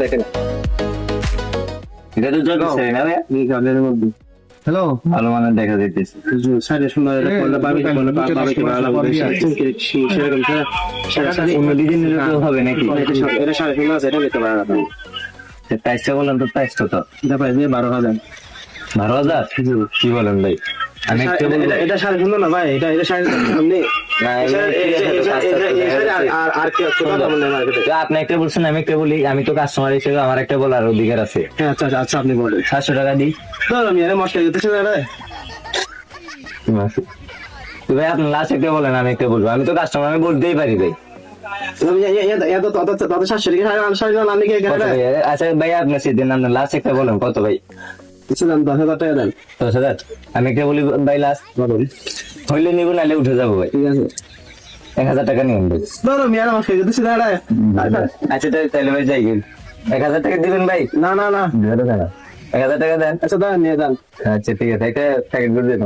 দেখেন এটা তো জল না ভাই হ্যালো ভালো মানে দেখা যাইতেছে সাইডে সুন্দর এটা করলে পাবি কি ভালো লাগবে সেরকম অন্য ডিজাইন নিলে হবে নাকি এটা সাড়ে ষোলো আছে এটা নিতে পারে না প্রাইসটা বললাম তো প্রাইস কত এটা পাই যে 12,000 12,000 কি বলেন ভাই আমি একটা বলবো এটা সাড়ে ষোলো না ভাই এটা সাড়ে সামনে না আর কি কথা বললেন মার্কেটে আপনি একটা বলছেন আমি একটা বলি আমি তো কাস্টমার হিসেবে আমার একটা বলার অধিকার আছে আচ্ছা আচ্ছা আপনি বলেন 700 টাকা দিই ধর আমি আরে মশলা দিতেছি না রে তো ভাই আপনি লাস্ট একটা বলেন আমি একটা বলবো আমি তো কাস্টমার আমি বলতেই পারি ভাই কত ভাই? আচ্ছা ভাই আপনি সেদিন আপনার লাস্ট একটা বলেন কত ভাই 10,000 টাকা দেন 10,000 আমি একটা বলি ভাই লাস্ট বলুন হইলে নিব নাহলে উঠে যাবো ভাই ঠিক আছে 1,000 টাকা নিন ভাই ধরো আমি আরে মশলা দিতেছি না রে আচ্ছা তাহলে ভাই যাই 1,000 টাকা দিবেন ভাই না 1,000 টাকা দেন আচ্ছা দাঁড়ান নিয়ে যান আচ্ছা ঠিক আছে একটা প্যাকেট করে দিন